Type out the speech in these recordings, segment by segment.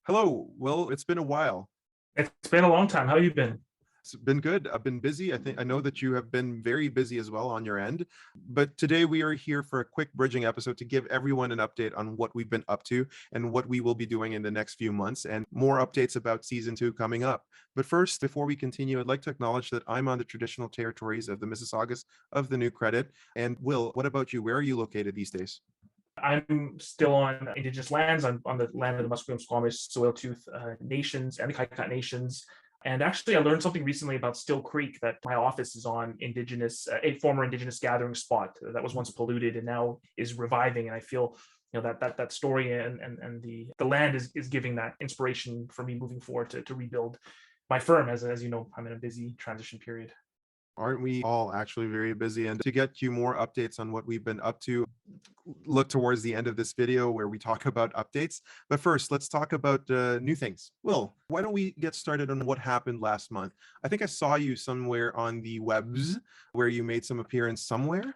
Hello. Well, it's been a while. It's been a long time. How you been? It's been good. I've been busy. I know that you have been very busy as well on your end. But today we are here for a quick bridging episode to give everyone an update on what we've been up to and what we will be doing in the next few months and more updates about season 2 coming up. But first, before we continue, I'd like to acknowledge that I'm on the traditional territories of the Mississaugas of the New Credit. And Will, what about you? Where are you located these days? I'm still on Indigenous lands. I'm on the land of the Musqueam, Squamish, Tsleil-Waututh Nations and the Kaikat Nations. And actually, I learned something recently about Still Creek that my office is on a former Indigenous gathering spot that was once polluted and now is reviving. And I feel, that story and the land is giving that inspiration for me moving forward to rebuild my firm. As you know, I'm in a busy transition period. Aren't we all actually very busy? And to get you more updates on what we've been up to, look towards the end of this video where we talk about updates. But first, let's talk about new things. Will, why don't we get started on what happened last month? I think I saw you somewhere on the webs where you made some appearance somewhere.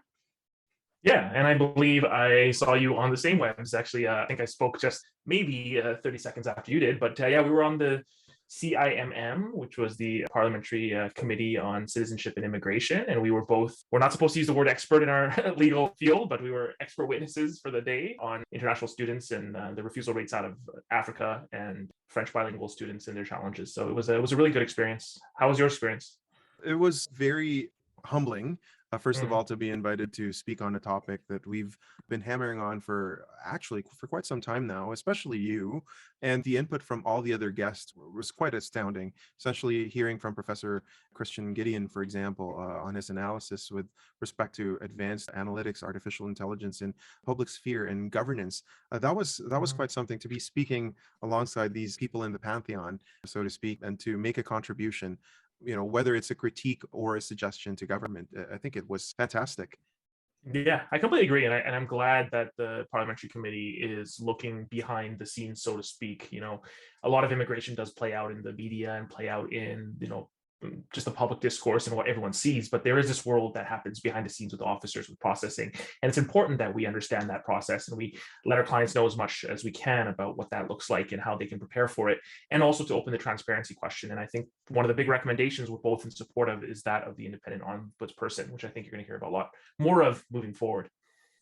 Yeah, and I believe I saw you on the same webs. Actually, I think I spoke just maybe 30 seconds after you did. But yeah, we were on the CIMM, which was the Parliamentary Committee on Citizenship and Immigration. And we're not supposed to use the word expert in our legal field, but we were expert witnesses for the day on international students and the refusal rates out of Africa and French bilingual students and their challenges. So it was a really good experience. How was your experience? It was very humbling, first of Mm. all, to be invited to speak on a topic that we've been hammering on for quite some time now, especially you. And the input from all the other guests was quite astounding, essentially hearing from Professor Christian Gideon, for example, on his analysis with respect to advanced analytics, artificial intelligence in public sphere and governance. That was Mm. quite something to be speaking alongside these people in the pantheon, so to speak, and to make a contribution, whether it's a critique or a suggestion to government. I think it was fantastic. Yeah, I completely agree, and I'm glad that the parliamentary committee is looking behind the scenes, so to speak. A lot of immigration does play out in the media and play out in just the public discourse and what everyone sees, but there is this world that happens behind the scenes with officers with processing, and it's important that we understand that process and we let our clients know as much as we can about what that looks like and how they can prepare for it, and also to open the transparency question. And I think one of the big recommendations we're both in support of is that of the independent ombudsperson, which I think you're going to hear about a lot more of moving forward.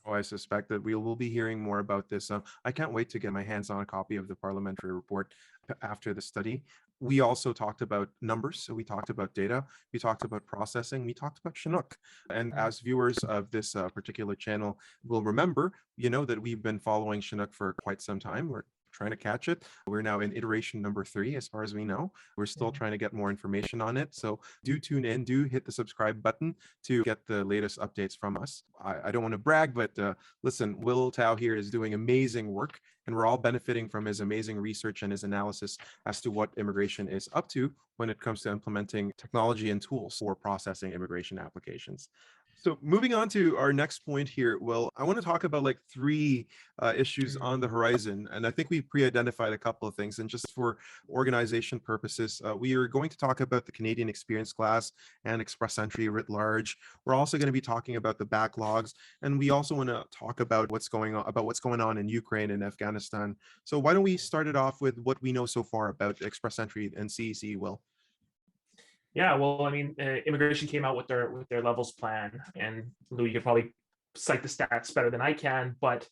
Oh, I suspect that we will be hearing more about this. I can't wait to get my hands on a copy of the parliamentary report after the study. We also talked about numbers. So we talked about data. We talked about processing. We talked about Chinook. And as viewers of this particular channel will remember, you know that we've been following Chinook for quite some time. We're trying to catch it. We're now in iteration number 3, as far as we know. We're still trying to get more information on it. So do tune in, do hit the subscribe button to get the latest updates from us. I don't want to brag, but listen, Will Tao here is doing amazing work, and we're all benefiting from his amazing research and his analysis as to what immigration is up to when it comes to implementing technology and tools for processing immigration applications. So moving on to our next point here, Will, I want to talk about like 3 issues on the horizon. And I think we pre-identified a couple of things. And just for organization purposes, we are going to talk about the Canadian Experience Class and Express Entry writ large. We're also going to be talking about the backlogs, and we also want to talk about what's going on in Ukraine and Afghanistan. So why don't we start it off with what we know so far about Express Entry and CEC, Will? Yeah, well, I mean, immigration came out with their levels plan, and Lou, you could probably cite the stats better than I can, but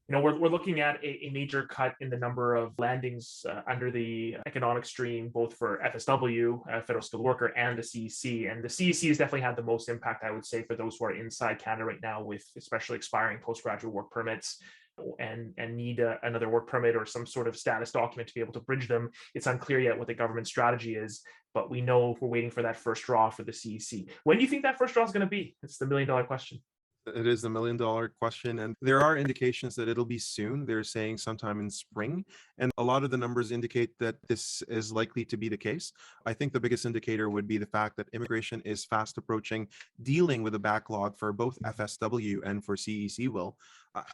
we're looking at a major cut in the number of landings under the economic stream, both for FSW, federal skilled worker, and the CEC. And the CEC has definitely had the most impact, I would say, for those who are inside Canada right now, with especially expiring postgraduate work permits and need another work permit or some sort of status document to be able to bridge them. It's unclear yet what the government strategy is, but we know we're waiting for that first draw for the CEC. When do you think that first draw is going to be? It's the million-dollar question. It is the million-dollar question, and there are indications that it'll be soon. They're saying sometime in spring, and a lot of the numbers indicate that this is likely to be the case. I think the biggest indicator would be the fact that immigration is fast approaching dealing with a backlog for both FSW and for CEC, Will.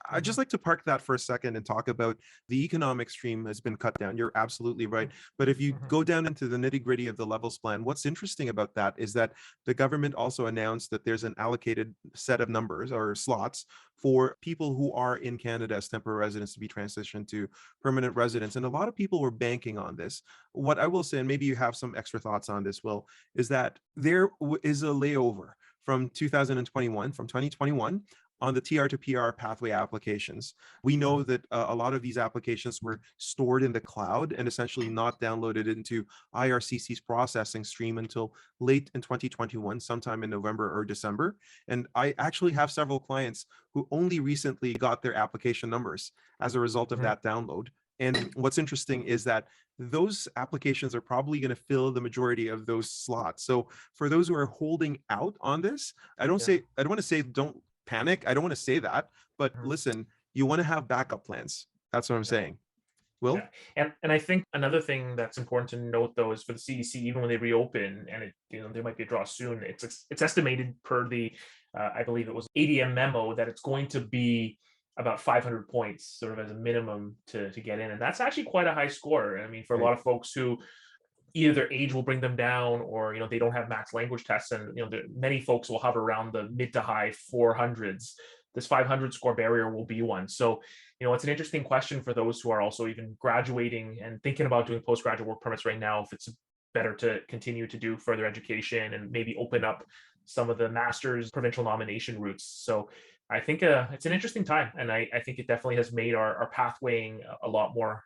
I'd just like to park that for a second and talk about the economic stream has been cut down. You're absolutely right. But if you Mhm. go down into the nitty gritty of the levels plan, what's interesting about that is that the government also announced that there's an allocated set of numbers or slots for people who are in Canada as temporary residents to be transitioned to permanent residents. And a lot of people were banking on this. What I will say, and maybe you have some extra thoughts on this, Will, is that there is a layover from 2021, from 2021 on the TR to PR pathway applications. We know that a lot of these applications were stored in the cloud and essentially not downloaded into IRCC's processing stream until late in 2021, sometime in November or December. And I actually have several clients who only recently got their application numbers as a result of Mhm. that download. And what's interesting is that those applications are probably going to fill the majority of those slots. So for those who are holding out on this, Yeah. I don't want to say don't panic. I don't want to say that, but Mhm. listen, you want to have backup plans. That's what I'm Yeah. saying. Will? Yeah. And I think another thing that's important to note though is for the CDC, even when they reopen and there might be a draw soon, it's estimated per the I believe it was ADM memo that it's going to be about 500 points sort of as a minimum to get in. And that's actually quite a high score. I mean, for a Right. lot of folks who either their age will bring them down or they don't have max language tests, and many folks will hover around the mid to high 400s. This 500 score barrier will be one. So it's an interesting question for those who are also even graduating and thinking about doing postgraduate work permits right now, if it's better to continue to do further education and maybe open up some of the master's provincial nomination routes. So I think it's an interesting time, and I think it definitely has made our pathwaying a lot more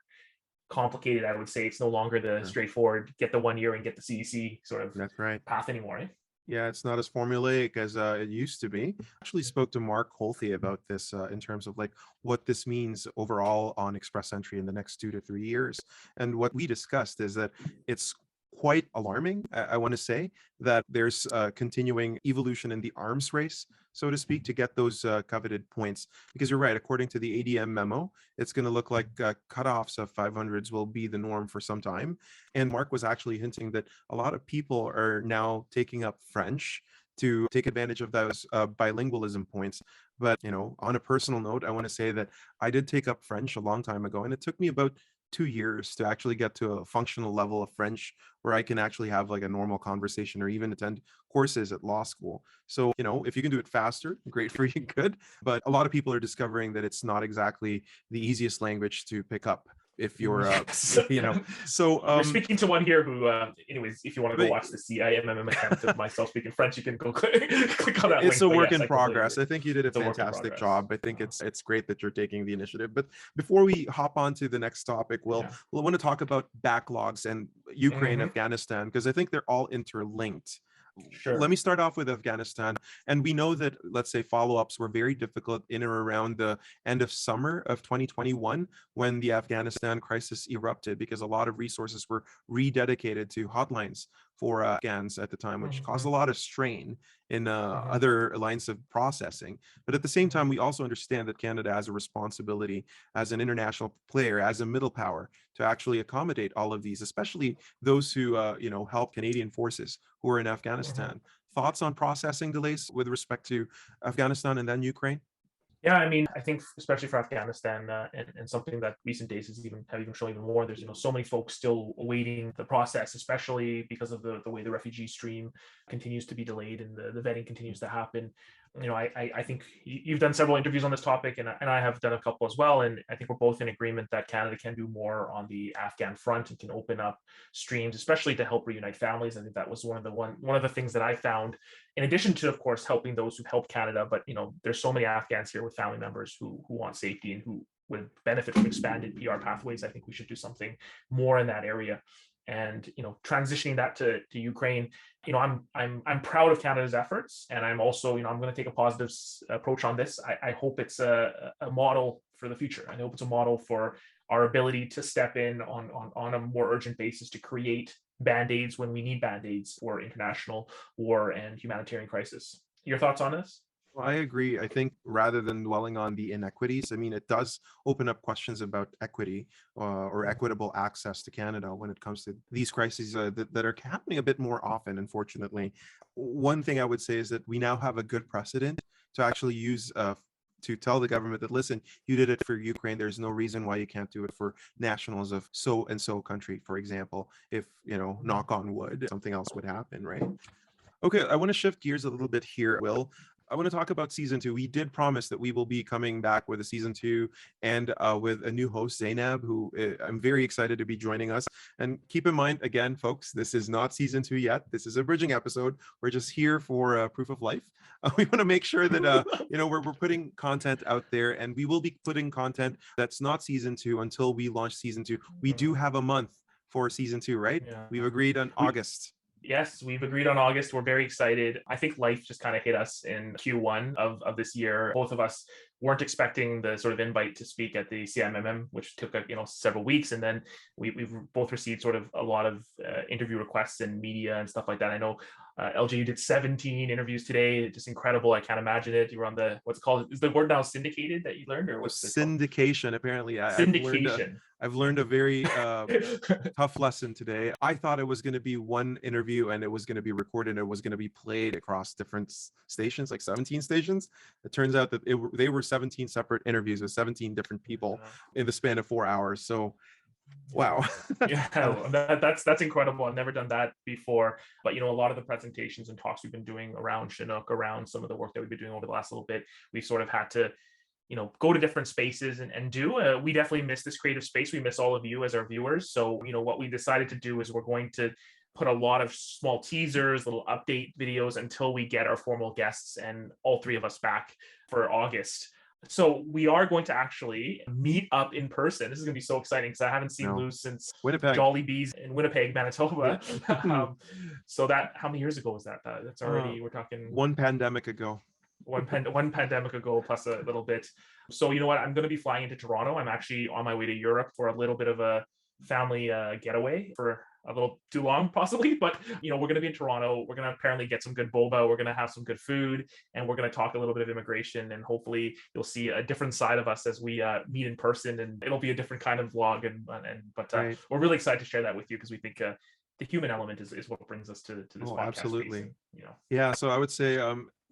complicated. I would say it's no longer the Sure. straightforward get the 1 year and get the CEC sort of That's right. path anymore. Eh? Yeah, it's not as formulaic as it used to be. Actually spoke to Mark Holthe about this in terms of like what this means overall on express entry in the next 2 to 3 years. And what we discussed is that it's quite alarming. I want to say that there's continuing evolution in the arms race, so to speak, to get those coveted points. Because you're right, according to the ADM memo, it's going to look like cutoffs of 500s will be the norm for some time. And Mark was actually hinting that a lot of people are now taking up French to take advantage of those bilingualism points. But, on a personal note, I want to say that I did take up French a long time ago, and it took me about 2 years to actually get to a functional level of French where I can actually have like a normal conversation or even attend courses at law school. So, if you can do it faster, great for you, good. But a lot of people are discovering that it's not exactly the easiest language to pick up if you're, Yes. so, You're speaking to one here who, anyways, if you want to go but watch the CIMM attempt of myself speaking French, you can go click on that it's link. a But work yes, in I completely agree. progress. I think you did a It's a work in fantastic progress. job. I think it's great that you're taking the initiative. But before we hop on to the next topic, Yeah. we'll want to talk about backlogs and Ukraine, Mhm. Afghanistan, because I think they're all interlinked. Let Sure. me start off with Afghanistan. And we know that, let's say, follow-ups were very difficult in or around the end of summer of 2021 when the Afghanistan crisis erupted, because a lot of resources were rededicated to hotlines for Afghans at the time, which caused a Mhm. lot of strain in Mhm. other lines of processing. But at the same Mhm. time, we also understand that Canada has a responsibility as an international player, as a middle power, to actually accommodate all of these, especially those who help Canadian forces who are in Mhm. Afghanistan. Thoughts on processing delays with respect to Afghanistan and then Ukraine? Yeah, I mean, I think especially for Afghanistan, and something that recent days have even shown even more. There's so many folks still awaiting the process, especially because of the way the refugee stream continues to be delayed and the vetting continues to happen. I think you've done several interviews on this topic, and I have done a couple as well. And I think we're both in agreement that Canada can do more on the Afghan front and can open up streams, especially to help reunite families. I think that was one of the things that I found, in addition to, of course, helping those who helped Canada. But there's so many Afghans here with family members who want safety and who would benefit from expanded PR pathways. I think we should do something more in that area. And transitioning that to Ukraine, I'm proud of Canada's efforts, and I'm also I'm going to take a positive approach on this. I hope it's a model for the future. I hope it's a model for our ability to step in on a more urgent basis to create band-aids when we need band-aids for international war and humanitarian crisis. Your thoughts on this? Well, I agree. I think rather than dwelling on the inequities, I mean, it does open up questions about equity or equitable access to Canada when it comes to these crises that are happening a bit more often, unfortunately. One thing I would say is that we now have a good precedent to actually use to tell the government that, listen, you did it for Ukraine. There's no reason why you can't do it for nationals of so and so country, for example, if, knock on wood, something else would happen, right? Okay, I want to shift gears a little bit here, Will. I want to talk about season two. We did promise that we will be coming back with a season two and with a new host, Zainab, who I'm very excited to be joining us. And keep in mind, again, folks, this is not season two yet. This is a bridging episode. We're just here for proof of life. We want to make sure that we're putting content out there, and we will be putting content that's not season two until we launch season two. We do have a month for season two, right? Yeah. We've agreed on August. Yes, we've agreed on August. We're very excited. I think life just kind of hit us in Q1 of this year. Both of us weren't expecting the sort of invite to speak at the CIMM, which took several weeks, and then we've both received sort of a lot of interview requests and media and stuff like that. I know LJ, you did 17 interviews today. Just incredible. I can't imagine it. You were on the, what's called, is the word now syndicated that you learned, or what's syndication? Apparently, syndication. I've learned a very tough lesson today. I thought it was going to be one interview and it was going to be recorded and it was going to be played across different stations, like 17 stations. It turns out that they were 17 separate interviews with 17 different people in the span of 4 hours. So, wow. Yeah, that's incredible. I've never done that before. But a lot of the presentations and talks we've been doing around Chinook, around some of the work that we've been doing over the last little bit, we've sort of had to go to different spaces and do. We definitely miss this creative space. We miss all of you as our viewers. So, what we decided to do is we're going to put a lot of small teasers, little update videos until we get our formal guests and all three of us back for August. So we are going to actually meet up in person. This is going to be so exciting because I haven't seen Lou since Winnipeg. Jolly Bees in Winnipeg, Manitoba. So that, how many years ago was that? That's already, we're talking one pandemic ago. One pandemic ago plus a little bit. So you know what? I'm going to be flying into Toronto. I'm actually on my way to Europe for a little bit of a family getaway for a little too long possibly, but we're going to be in Toronto. We're going to apparently get some good boba. We're going to have some good food, and we're going to talk a little bit of immigration, and hopefully you'll see a different side of us as we meet in person, and it'll be a different kind of vlog. But right. We're really excited to share that with you because we think the human element is what brings us to this podcast. Absolutely. Space. Yeah. So I would say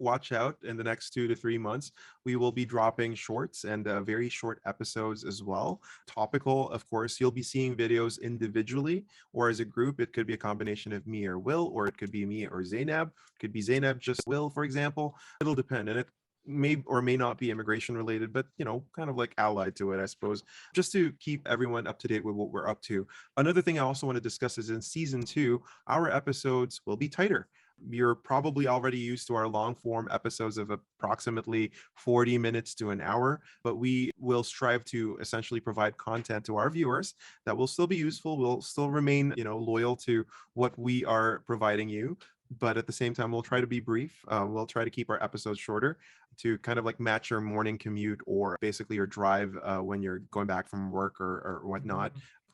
watch out in the next 2 to 3 months. We will be dropping shorts and very short episodes as well. Topical, of course, you'll be seeing videos individually or as a group. It could be a combination of me or Will, or it could be me or Zainab. It could be Zainab, just Will, for example. It'll depend. And it may or may not be immigration related, but kind of like allied to it, I suppose, just to keep everyone up to date with what we're up to. Another thing I also want to discuss is in season 2, our episodes will be tighter. You're probably already used to our long form episodes of approximately 40 minutes to an hour, but we will strive to essentially provide content to our viewers that will still be useful. We'll still remain, loyal to what we are providing you. But at the same time, we'll try to be brief. We'll try to keep our episodes shorter to kind of like match your morning commute or basically your drive when you're going back from work or whatnot.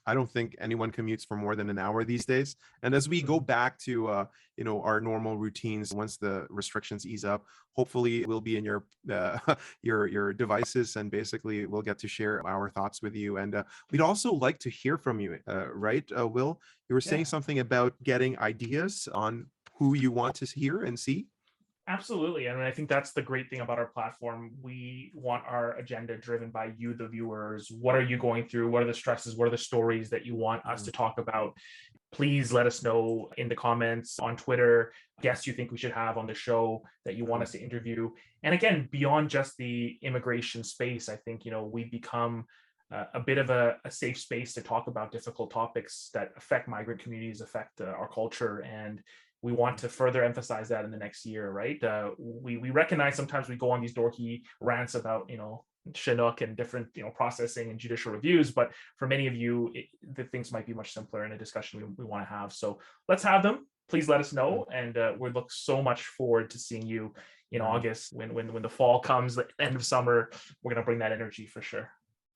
I don't think anyone commutes for more than an hour these days. And as we go back to, our normal routines, once the restrictions ease up, hopefully we'll be in your your devices, and basically we'll get to share our thoughts with you. And we'd also like to hear from you, right, Will? You were saying something about getting ideas on who you want to hear and see. Absolutely. I think that's the great thing about our platform. We want our agenda driven by you, the viewers. What are you going through? What are the stresses? What are the stories that you want us to talk about? Please let us know in the comments on Twitter, guests you think we should have on the show that you want us to interview. And again, beyond just the immigration space, I think, we become a bit of a safe space to talk about difficult topics that affect migrant communities, affect our culture. And we want to further emphasize that in the next year, right? We recognize sometimes we go on these dorky rants about, Chinook and different, processing and judicial reviews, but for many of you, the things might be much simpler in a discussion we want to have. So let's have them. Please let us know, and we look so much forward to seeing you in August when the fall comes, the end of summer. We're going to bring that energy for sure.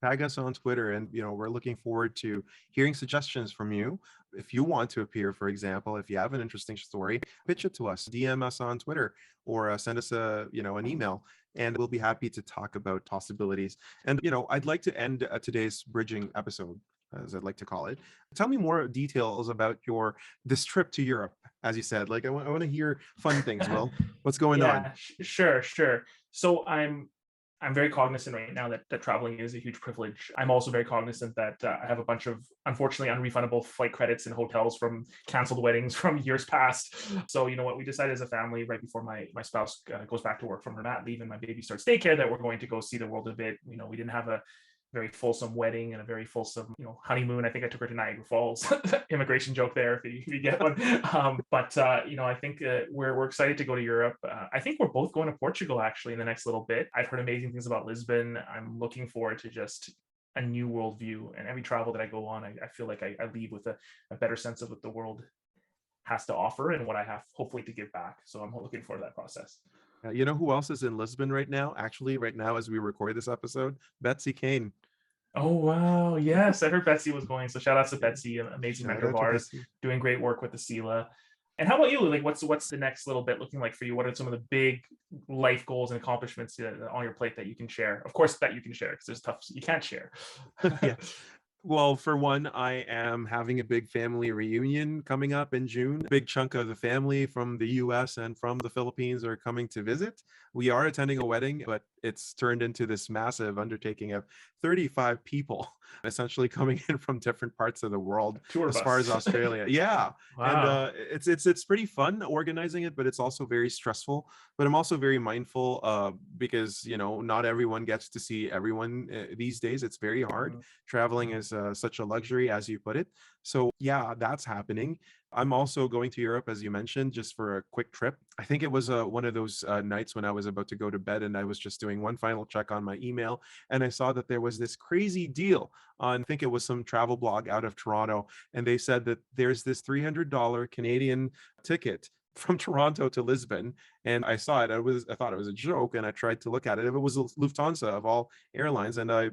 Tag us on Twitter, and we're looking forward to hearing suggestions from you. If you want to appear, for example, if you have an interesting story, pitch it to us, DM us on Twitter, or send us an email, and we'll be happy to talk about possibilities. And I'd like to end today's bridging episode, as I'd like to call it. Tell me more details about this trip to Europe. As you said, like I want to hear fun things. Will, what's going on? Sure. So I'm I'm very cognizant right now that traveling is a huge privilege. I'm also very cognizant that I have a bunch of unfortunately unrefundable flight credits and hotels from canceled weddings from years past. So you know what, we decided as a family right before my spouse goes back to work from her mat leave and my baby starts daycare that we're going to go see the world a bit. You know, we didn't have a very fulsome wedding and a very fulsome, you know, honeymoon. I think I took her to Niagara Falls. Immigration joke there if you get one. But you know, I think we're excited to go to Europe. I think we're both going to Portugal actually in the next little bit. I've heard amazing things about Lisbon. I'm looking forward to just a new worldview. And every travel that I go on, I feel like I leave with a better sense of what the world has to offer and what I have hopefully to give back. So I'm looking forward to that process. You know who else is in Lisbon right now? Actually, right now as we record this episode, Betsy Kane. Oh wow, yes, I heard Betsy was going. So shout out to Betsy, an amazing Shout mentor of out to ours, Betsy. doing great work with the SELA. And how about you? Like, what's the next little bit looking like for you? What are some of the big life goals and accomplishments on your plate that you can share? Of course, that you can share because there's stuff you can't share. Yeah. Well, for one, I am having a big family reunion coming up in June. A big chunk of the family from the US and from the Philippines are coming to visit. We are attending a wedding, but it's turned into this massive undertaking of 35 people essentially coming in from different parts of the world Tour as far as bus. Australia. Yeah. And Wow. it's pretty fun organizing it, but it's also very stressful. But I'm also very mindful because, you know, not everyone gets to see everyone these days. It's very hard. Mhm. Traveling is such a luxury, as you put it. So yeah, that's happening. I'm also going to Europe, as you mentioned, just for a quick trip. I think it was one of those nights when I was about to go to bed and I was just doing one final check on my email. And I saw that there was this crazy deal on, I think it was some travel blog out of Toronto. And they said that there's this $300 Canadian ticket from Toronto to Lisbon. And I saw it. I thought it was a joke. And I tried to look at it. It was Lufthansa of all airlines. And I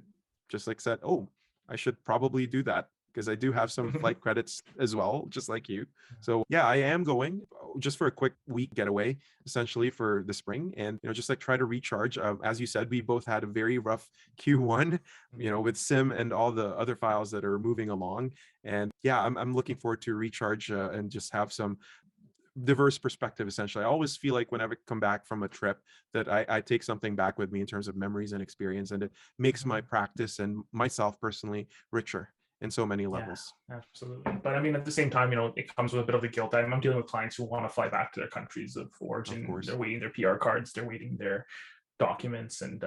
just like said, oh, I should probably do that because I do have some flight credits as well, just like you. So yeah, I am going just for a quick week getaway, essentially for the spring, and you know, just like try to recharge. As you said, we both had a very rough Q1, you know, with Sim and all the other files that are moving along. And yeah, I'm looking forward to recharge and just have some diverse perspective. Essentially, I always feel like whenever I come back from a trip that I take something back with me in terms of memories and experience, and it makes my Mhm. practice and myself personally richer in so many Yeah, levels. absolutely. But I mean, at the same time, you know, it comes with a bit of the guilt. I'm dealing with clients who want to fly back to their countries of Of origin. They're course. waiting their PR cards, they're waiting their documents, and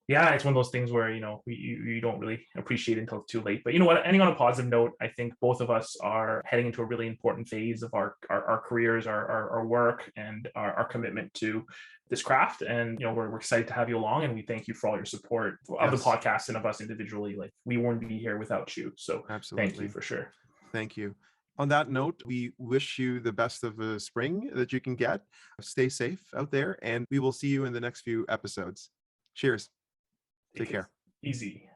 yeah, it's one of those things where you know you don't really appreciate it until it's too late. But you know what? Ending on a positive note, I think both of us are heading into a really important phase of our careers, our work, and our commitment to this craft. And you know, we're excited to have you along, and we thank you for all your support of the Yes, podcast and of us individually. Like we wouldn't be here without you. So thank you absolutely. for sure. Thank you. On that note, we wish you the best of the spring that you can get. Stay safe out there, and we will see you in the next few episodes. Cheers. Take Take it care. easy.